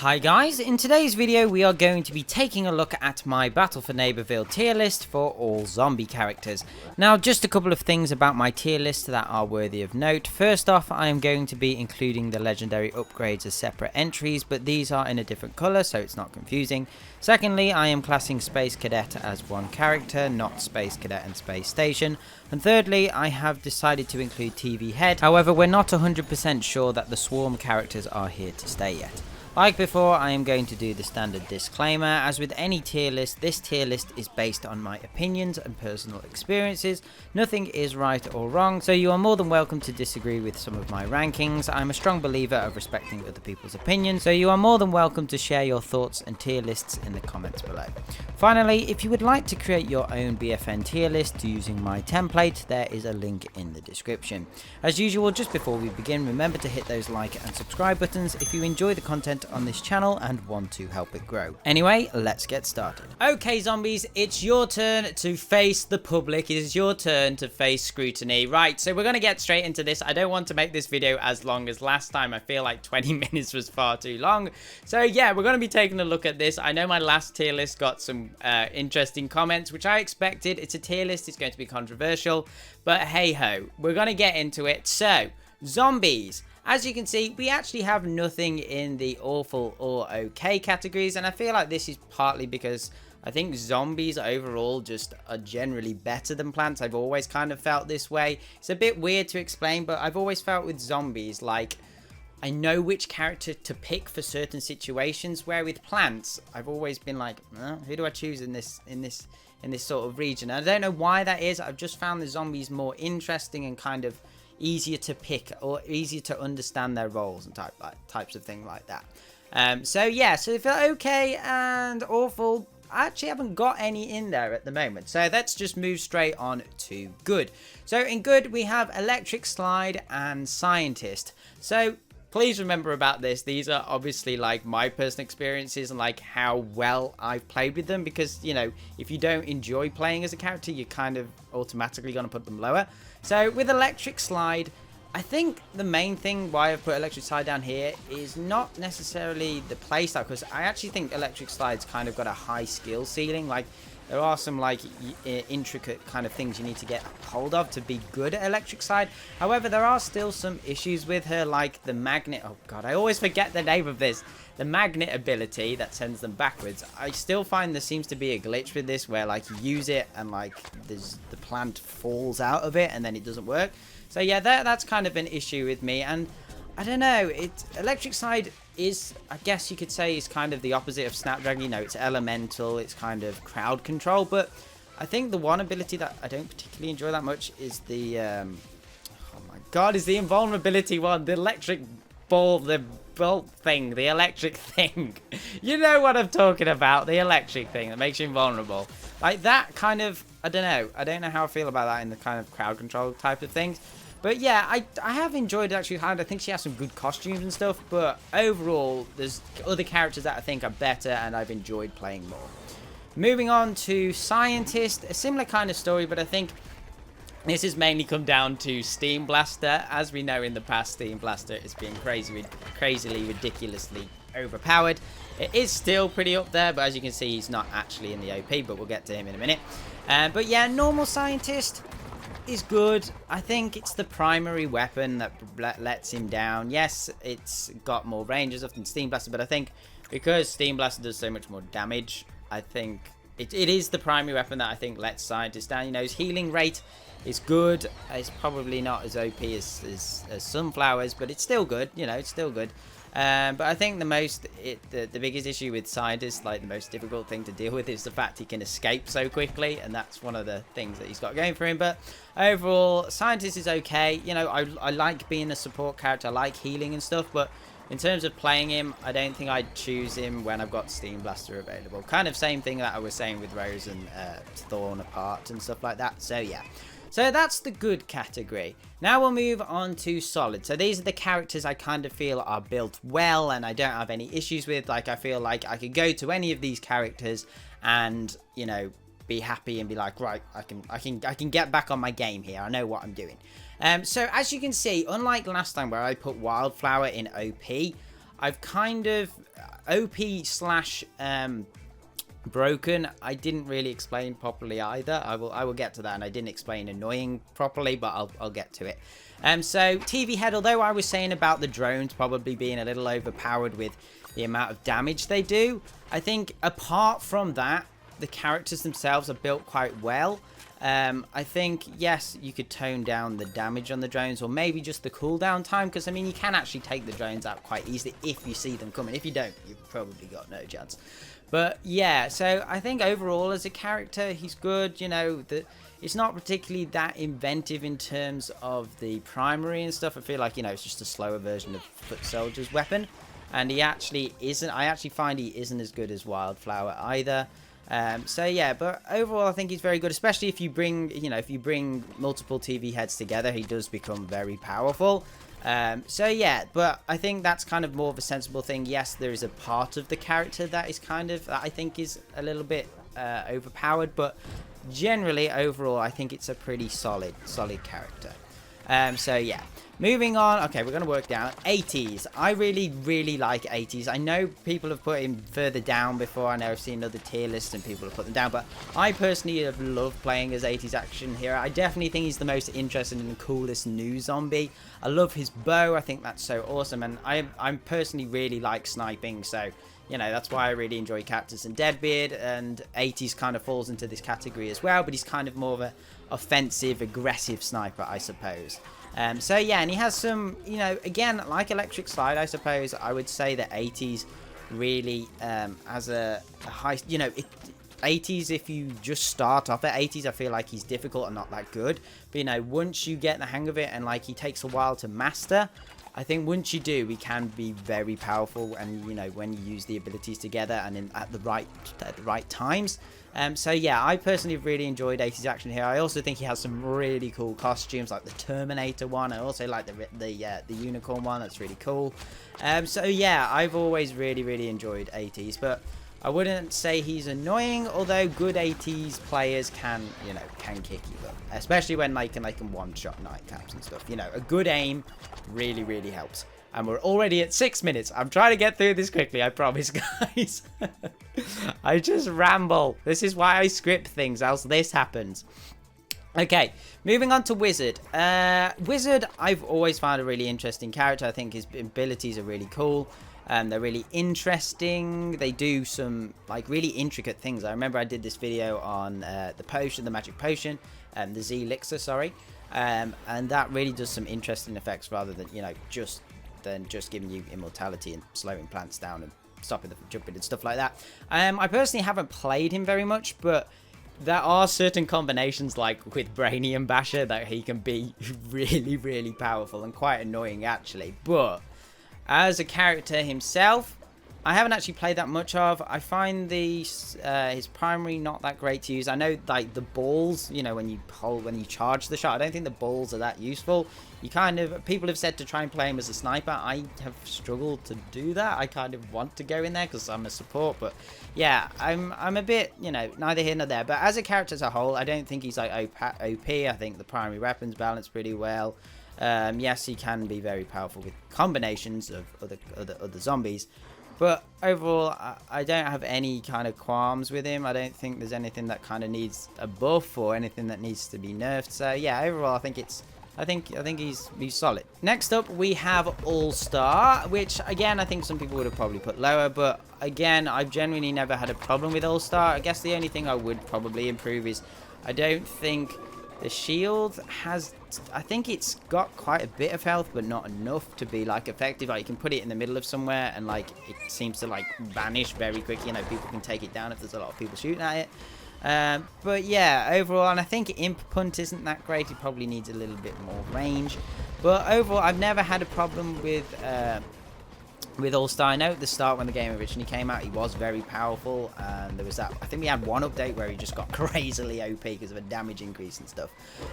Hi guys, in today's video we are going to be taking a look at my Battle for Neighborville tier list for all zombie characters. Now just a couple of things about my tier list that are worthy of note. First off, I am going to be including the legendary upgrades as separate entries, but these are in a different colour so it's not confusing. Secondly, I am classing Space Cadet as one character, not Space Cadet and Space Station. And thirdly, I have decided to include PvZ. However, we're not 100% sure that the Swarm characters are here to stay yet. Like before, I am going to do the standard disclaimer. As with any tier list, this tier list is based on my opinions and personal experiences. Nothing is right or wrong, so you are more than welcome to disagree with some of my rankings. I'm a strong believer of respecting other people's opinions, so you are more than welcome to share your thoughts and tier lists in the comments below. Finally, if you would like to create your own BFN tier list using my template, there is a link in the description. As usual, just before we begin, remember to hit those like and subscribe buttons if you enjoy the content on this channel and want to help it grow. Anyway, let's get started. Okay zombies, it's your turn to face the public. It is your turn to face scrutiny. Right, so we're going to get straight into this. I don't want to make this video as long as last time. I feel like 20 minutes was far too long. So yeah, we're going to be taking a look at this. I know my last tier list got some interesting comments, which I expected. It's a tier list, it's going to be controversial, but hey ho, we're going to get into it. So, zombies. As you can see, we actually have nothing in the awful or okay categories, and I feel like this is partly because I think zombies overall just are generally better than plants. I've always kind of felt this way. It's a bit weird to explain, but I've always felt with zombies like I know which character to pick for certain situations, where with plants I've always been like, who do I choose in this sort of region? And I don't know why that is. I've just found the zombies more interesting and kind of easier to pick or easier to understand their roles and types of thing like that. So yeah, so if you're okay and awful, I actually haven't got any in there at the moment. So let's just move straight on to good. So in good, we have Electric Slide and Scientist. So please remember about this. These are obviously like my personal experiences and like how well I've played with them, because, you know, if you don't enjoy playing as a character, you're kind of automatically going to put them lower. So with Electric Slide, I think the main thing why I've put Electric Slide down here is not necessarily the playstyle, because I actually think Electric Slide's kind of got a high skill ceiling. Like, there are some like intricate kind of things you need to get hold of to be good at Electric Slide. However, there are still some issues with her, like the magnet. Oh god, I always forget the name of this. The magnet ability that sends them backwards. I still find there seems to be a glitch with this where like you use it and like the plant falls out of it and then it doesn't work. So yeah, that's kind of an issue with me. And I don't know, Electric Slide is, I guess you could say, is kind of the opposite of Snapdragon. You know, it's elemental, it's kind of crowd control, but I think the one ability that I don't particularly enjoy that much is the oh my god, is the invulnerability one, the electric ball, the bolt thing, the electric thing. You know what I'm talking about, the electric thing that makes you invulnerable. Like that kind of, I don't know how I feel about that in the kind of crowd control type of things. But yeah, I have enjoyed actually. I think she has some good costumes and stuff, but overall there's other characters that I think are better and I've enjoyed playing more. Moving on to Scientist, a similar kind of story, but I think this has mainly come down to Steam Blaster. As we know in the past, Steam Blaster is being crazily, ridiculously overpowered. It is still pretty up there, but as you can see, he's not actually in the OP, but we'll get to him in a minute. But yeah, normal Scientist is good. I think it's the primary weapon that lets him down. Yes, it's got more range as often Steam Blaster, but I think because Steam Blaster does so much more damage, I think it is the primary weapon that I think lets Scientist down. You know, his healing rate is good. It's probably not as OP as Sunflowers, but it's still good. You know, it's still good. But I think the biggest issue with Scientist, like the most difficult thing to deal with, is the fact he can escape so quickly, and that's one of the things that he's got going for him. But overall, Scientist is okay. You know, I like being a support character, I like healing and stuff, but in terms of playing him, I don't think I'd choose him when I've got Steam Blaster available. Kind of same thing that I was saying with Rose and Thorn apart and stuff like that. So yeah. So that's the good category. Now we'll move on to solid. So these are the characters I kind of feel are built well and I don't have any issues with. Like, I feel like I could go to any of these characters and, you know, be happy and be like, right, I can get back on my game here. I know what I'm doing. So as you can see, unlike last time where I put Wildflower in OP, I've kind of OP slash broken. I didn't really explain properly either. I will get to that, and I didn't explain annoying properly, but I'll get to it. So TV Head, although I was saying about the drones probably being a little overpowered with the amount of damage they do, I think apart from that, the characters themselves are built quite well. I think, yes, you could tone down the damage on the drones, or maybe just the cooldown time, because, I mean, you can actually take the drones out quite easily if you see them coming. If you don't, you've probably got no chance. But, yeah, so I think overall as a character, he's good. You know, it's not particularly that inventive in terms of the primary and stuff. I feel like, you know, it's just a slower version of Foot Soldier's weapon. And he actually isn't, I actually find he isn't as good as Wildflower either. So yeah, but overall I think he's very good, especially if you bring, you know, if you bring multiple TV heads together, he does become very powerful. So yeah, but I think that's kind of more of a sensible thing. Yes, there is a part of the character that is kind of, that I think is a little bit overpowered, but generally overall I think it's a pretty solid character. So yeah, moving on. Okay, we're going to work down 80s. I really like 80s. I know people have put him further down before. I know I've seen other tier lists and people have put them down, but I personally have loved playing as 80s action hero. I definitely think he's the most interesting and coolest new zombie. I love his bow. I think that's so awesome, and I personally really like sniping, so you know, that's why I really enjoy Cactus and Deadbeard, and 80s kind of falls into this category as well, but he's kind of more of a offensive, aggressive sniper, I suppose. So yeah, and he has some, you know, again, like Electric Slide, I suppose, I would say that 80s really has a high, you know, 80s, if you just start off at 80s, I feel like he's difficult and not that good. But, you know, once you get the hang of it, and like he takes a while to master, I think once you do, he can be very powerful, and you know, when you use the abilities together and at the right times. So yeah, I personally have really enjoyed 80s action here. I also think he has some really cool costumes, like the Terminator one. I also like the unicorn one. That's really cool. So yeah, I've always really enjoyed 80s, but I wouldn't say he's annoying, although good 80s players can, you know, can kick you up, especially when they can one-shot nightcaps and stuff. You know, a good aim really helps. And we're already at 6 minutes. I'm trying to get through this quickly, I promise, guys. I just ramble. This is why I script things, else this happens. Okay, moving on to Wizard. Wizard, I've always found a really interesting character. I think his abilities are really cool. They're really interesting. They do some like really intricate things. I remember I did this video on the magic potion, the Z elixir, sorry, and that really does some interesting effects rather than, you know, just giving you immortality and slowing plants down and stopping them from jumping and stuff like that. I personally haven't played him very much, but there are certain combinations, like with Brainy and Basher, that he can be really powerful and quite annoying actually. But as a character himself, I haven't actually played that much of. I find his primary not that great to use. I know like the balls, you know, when you charge the shot, I don't think the balls are that useful. You kind of, people have said to try and play him as a sniper. I have struggled to do that. I kind of want to go in there because I'm a support, but yeah, I'm a bit, you know, neither here nor there. But as a character as a whole, I don't think he's like OP. I think the primary weapons balance pretty well. Yes, he can be very powerful with combinations of other zombies, but overall, I don't have any kind of qualms with him. I don't think there's anything that kind of needs a buff or anything that needs to be nerfed. So yeah, overall, I think he's solid. Next up, we have All-Star, which again, I think some people would have probably put lower, but again, I've genuinely never had a problem with All-Star. I guess the only thing I would probably improve is I don't think the shield has, I think it's got quite a bit of health, but not enough to be like effective. Like you can put it in the middle of somewhere and like it seems to like vanish very quickly. You know, people can take it down if there's a lot of people shooting at it. But yeah, overall, and I think Imp Punt isn't that great. It probably needs a little bit more range. But overall, I've never had a problem with All-Star. I know at the start when the game originally came out, he was very powerful, and there was that, I think we had one update where he just got crazily OP because of a damage increase and stuff.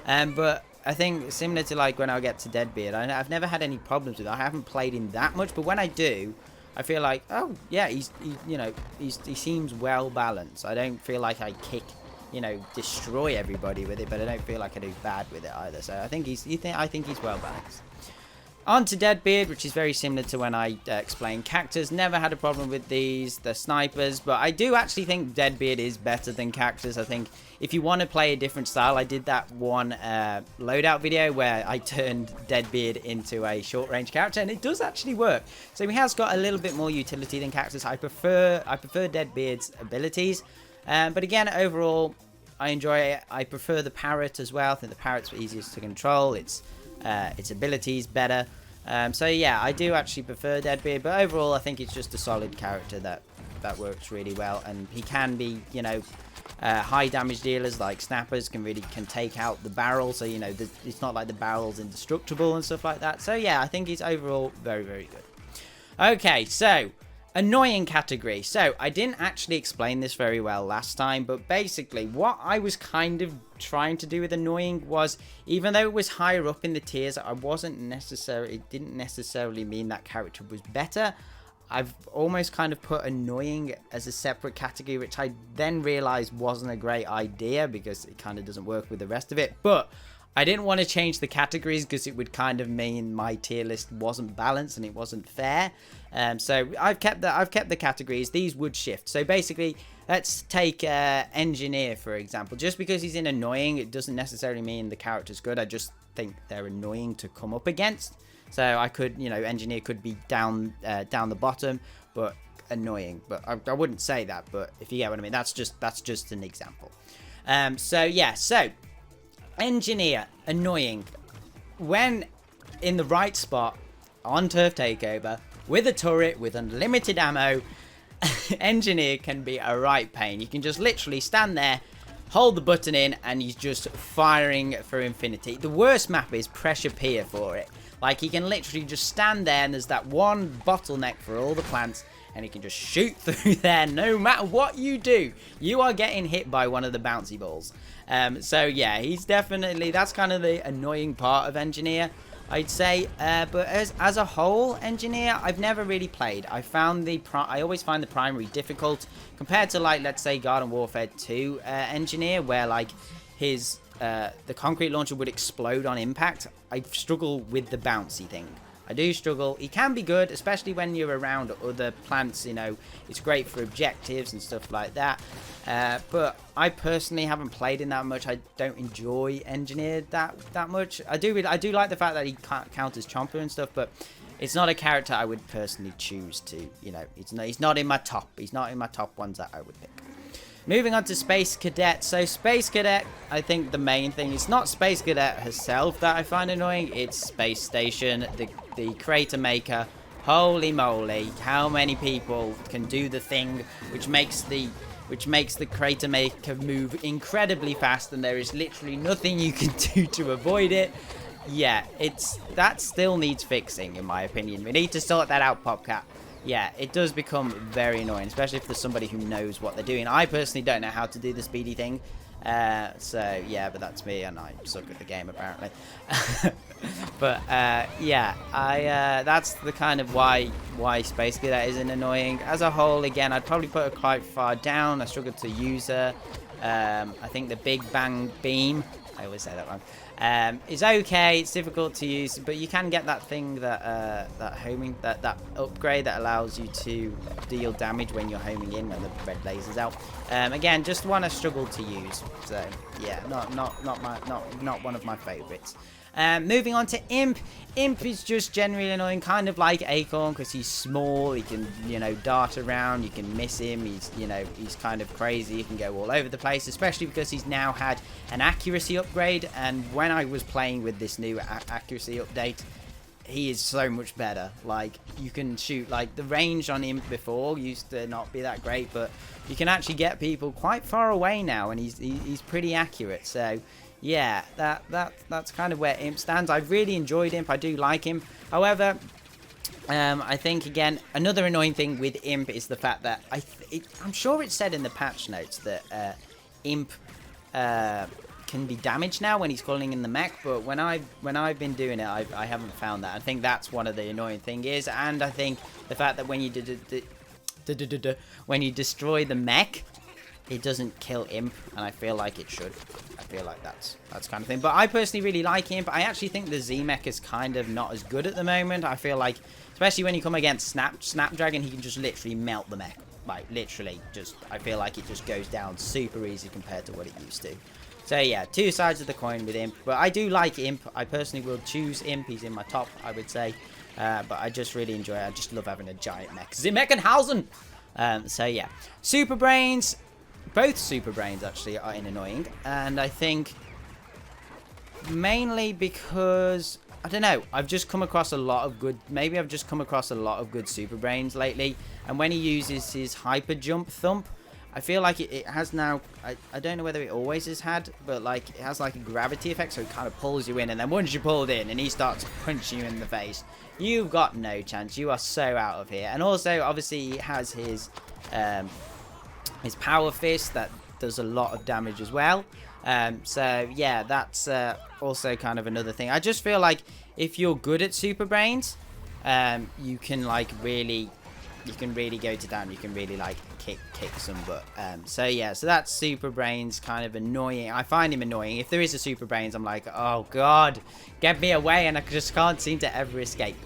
But I think similar to like when I get to Deadbeard, I've never had any problems with it. I haven't played him that much, but when I do, I feel like, oh yeah, he seems well balanced. I don't feel like I kick, you know, destroy everybody with it, but I don't feel like I do bad with it either. So I think he's well balanced. On to Deadbeard, which is very similar to when I explained Cactus. Never had a problem with these. They're snipers, but I do actually think Deadbeard is better than Cactus. I think if you want to play a different style, I did that one loadout video where I turned Deadbeard into a short-range character, and it does actually work. So he has got a little bit more utility than Cactus. I prefer Deadbeard's abilities, but again, overall, I enjoy it. I prefer the Parrot as well. I think the Parrot's easiest to control. Its abilities better. So yeah, I do actually prefer Deadbeard, but overall I think it's just a solid character that works really well, and he can be, you know, high damage dealers like snappers can take out the barrel, so you know it's not like the barrel's indestructible and stuff like that. So yeah, I think he's overall very, very good. Okay, so annoying category. So I didn't actually explain this very well last time, but basically what I was kind of trying to do with annoying was, even though it was higher up in the tiers, it didn't necessarily mean that character was better. I've almost kind of put annoying as a separate category, which I then realized wasn't a great idea because it kind of doesn't work with the rest of it. But I didn't want to change the categories because it would kind of mean my tier list wasn't balanced and it wasn't fair. So I've kept the categories. These would shift. So basically, let's take Engineer, for example. Just because he's in annoying, it doesn't necessarily mean the character's good. I just think they're annoying to come up against. So I could, you know, Engineer could be down the bottom, but annoying. But I wouldn't say that. But if you get what I mean, that's just an example. So yeah, so Engineer, annoying. When in the right spot on Turf Takeover with a turret with unlimited ammo, Engineer can be a right pain. You can just literally stand there, hold the button in, and he's just firing for infinity. The worst map is Pressure Pier for it. Like, he can literally just stand there, and there's that one bottleneck for all the plants, and he can just shoot through there. No matter what you do, you are getting hit by one of the bouncy balls. So yeah, he's definitely, that's kind of the annoying part of Engineer, I'd say. But as a whole, Engineer, I've never really played. I always find the primary difficult compared to, like, let's say Garden Warfare 2 Engineer, where like the concrete launcher would explode on impact. I struggle with the bouncy thing. I do struggle. He can be good, especially when you're around other plants, you know. It's great for objectives and stuff like that. But I personally haven't played in that much. I don't enjoy Engineer that much. I do like the fact that he counters Chomper and stuff, but it's not a character I would personally choose to, you know. He's not in my top. He's not in my top ones that I would pick. Moving on to Space Cadet. So Space Cadet, I think the main thing, it's not Space Cadet herself that I find annoying, it's Space Station, the crater maker. Holy moly, how many people can do the thing which makes the crater maker move incredibly fast, and there is literally nothing you can do to avoid it. Yeah, that still needs fixing, in my opinion. We need to sort that out, Popcap. Yeah, it does become very annoying, especially if there's somebody who knows what they're doing. I personally don't know how to do the speedy thing. So, yeah, but that's me, and I suck at the game, apparently. But, yeah, that's the kind of why Space Cadet isn't annoying. As a whole, again, I'd probably put her quite far down. I struggle to use her. I think the Big Bang Beam, I always say that wrong, is okay. It's difficult to use, but you can get that thing, that upgrade that allows you to deal damage when you're homing in, when the red laser's out. Again, just one I struggle to use. So yeah, not one of my favorites. Moving on to Imp. Imp is just generally annoying, kind of like Acorn, because he's small. He can, you know, dart around. You can miss him. He's, you know, he's kind of crazy. He can go all over the place, especially because he's now had an accuracy upgrade. And when I was playing with this new accuracy update, he is so much better. Like, you can shoot, like, the range on Imp before used to not be that great, but you can actually get people quite far away now, and he's pretty accurate. So yeah, that's kind of where Imp stands. I've really enjoyed Imp. I do like him. However, I think, again, another annoying thing with Imp is the fact that I'm sure it said in the patch notes that Imp can be damaged now when he's calling in the mech, but when I've been doing it, I haven't found that. I think that's one of the annoying things is, and I think the fact that when you destroy the mech, it doesn't kill Imp, and I feel like it should. I feel like that's kind of thing. But I personally really like Imp. I actually think the Z-Mech is kind of not as good at the moment. I feel like, especially when you come against Snapdragon, he can just literally melt the mech. Like, literally, just, I feel like it just goes down super easy compared to what it used to. So, yeah, two sides of the coin with Imp. But I do like Imp. I personally will choose Imp. He's in my top, I would say. But I just really enjoy it. I just love having a giant mech. Z-Mechenhausen! So, yeah. Super Brains. Both Super Brains, actually, are annoying. And I think mainly because, I don't know, I've just come across a lot of good, maybe I've just come across a lot of good Super Brains lately. And when he uses his Hyper Jump Thump, I feel like it has now, I don't know whether it always has had, but like it has like a gravity effect, so it kind of pulls you in, and then once you're pulled in and he starts punching you in the face, you've got no chance. You are so out of here. And also, obviously, he has his Power Fist that does a lot of damage as well. So yeah, that's also kind of another thing. I just feel like if you're good at Super Brains, you can like really go to town. You can really like kick some butt. So yeah, so that's Super Brains, kind of annoying. I find him annoying. If there is a Super Brains, I'm like, oh god, get me away, and I just can't seem to ever escape.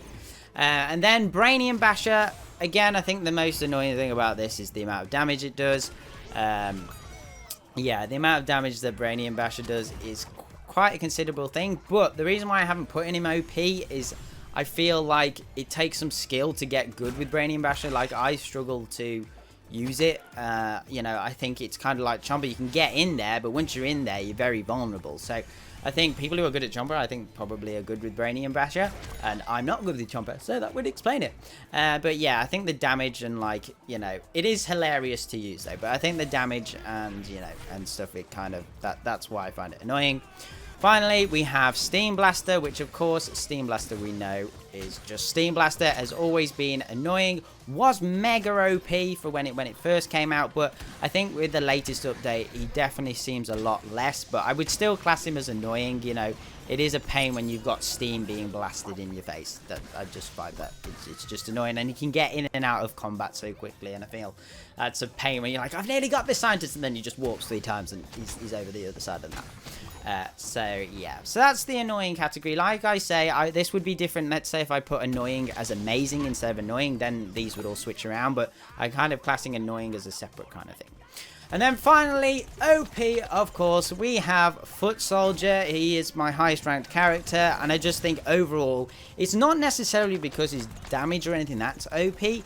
And then Brainium Basher. Again, I think the most annoying thing about this is the amount of damage it does. Yeah, the amount of damage that Brainium Basher does is quite a considerable thing. But the reason why I haven't put in him OP is I feel like it takes some skill to get good with Brainium Basher. Like, I struggle to use it. You know, I think it's kind of like Chomper. You can get in there, but once you're in there, you're very vulnerable. So I think people who are good at Chomper, I think probably are good with Brainium Basher. And I'm not good with Chomper, so that would explain it. But yeah, I think the damage and like, you know, it is hilarious to use though. But I think the damage and, you know, and stuff, it kind of, that's why I find it annoying. Finally, we have Steam Blaster, which of course, Steam Blaster we know is just Steam Blaster. Has always been annoying, was mega OP for when it first came out, but I think with the latest update, he definitely seems a lot less, but I would still class him as annoying. You know, it is a pain when you've got Steam being blasted in your face. That I just find that it's just annoying, and you can get in and out of combat so quickly, and I feel that's a pain when you're like, I've nearly got this scientist, and then you just warp 3 times and he's over the other side of that. So yeah, so that's the annoying category. Like I say, this would be different. Let's say if I put annoying as amazing instead of annoying, then these would all switch around, but I'm kind of classing annoying as a separate kind of thing. And then finally, OP, of course, we have Foot Soldier. He is my highest ranked character, and I just think overall, it's not necessarily because his damage or anything that's OP.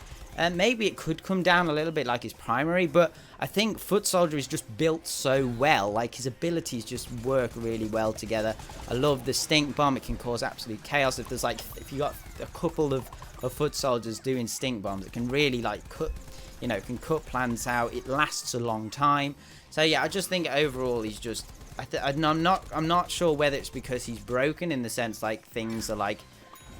Maybe it could come down a little bit like his primary, but I think Foot Soldier is just built so well. Like, his abilities just work really well together. I love the Stink Bomb. It can cause absolute chaos. If there's like, if you got a couple of Foot Soldiers doing Stink Bombs, it can really like cut, you know, it can cut plans out. It lasts a long time. So yeah, I just think overall he's just, I'm not sure whether it's because he's broken in the sense like things are like,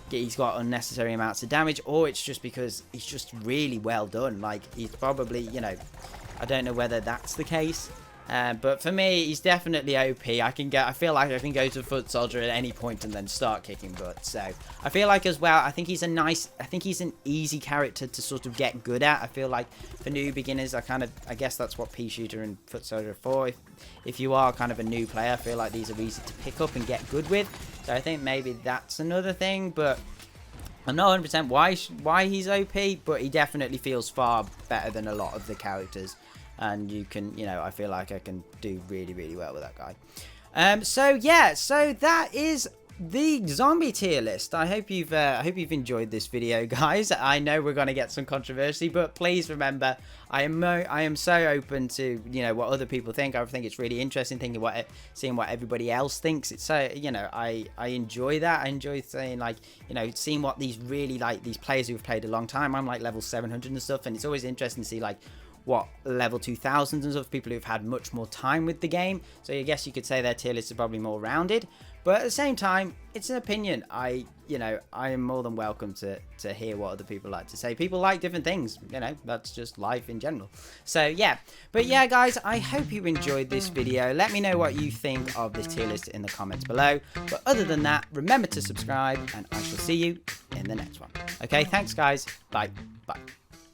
he's got unnecessary amounts of damage, or it's just because he's just really well done. Like, he's probably, you know, I don't know whether that's the case, but for me, he's definitely OP. I feel like I can go to Foot Soldier at any point and then start kicking butt. So I feel like as well, I think he's an easy character to sort of get good at. I feel like for new beginners, I guess that's what Pea Shooter and Foot Soldier are for. If you are kind of a new player, I feel like these are easy to pick up and get good with. So I think maybe that's another thing, but I'm not 100% why he's OP, but he definitely feels far better than a lot of the characters. And you can, you know, I feel like I can do really, really well with that guy. So yeah, so that is the zombie tier list. I hope you've enjoyed this video, guys. I know we're going to get some controversy, but please remember, I am so open to, you know, what other people think. I think it's really interesting seeing what everybody else thinks. It's so, you know, I enjoy that. I enjoy saying, like, you know, seeing what these really, like, these players who've played a long time. I'm like level 700 and stuff, and it's always interesting to see like what level 2000s and stuff, people who've had much more time with the game. So I guess you could say their tier list is probably more rounded, but at the same time, it's an opinion. I am more than welcome to hear what other people like to say. People like different things, you know, that's just life in general. So yeah, but yeah, guys, I hope you enjoyed this video. Let me know what you think of this tier list in the comments below. But other than that, remember to subscribe, and I shall see you in the next one. Okay, thanks guys. Bye.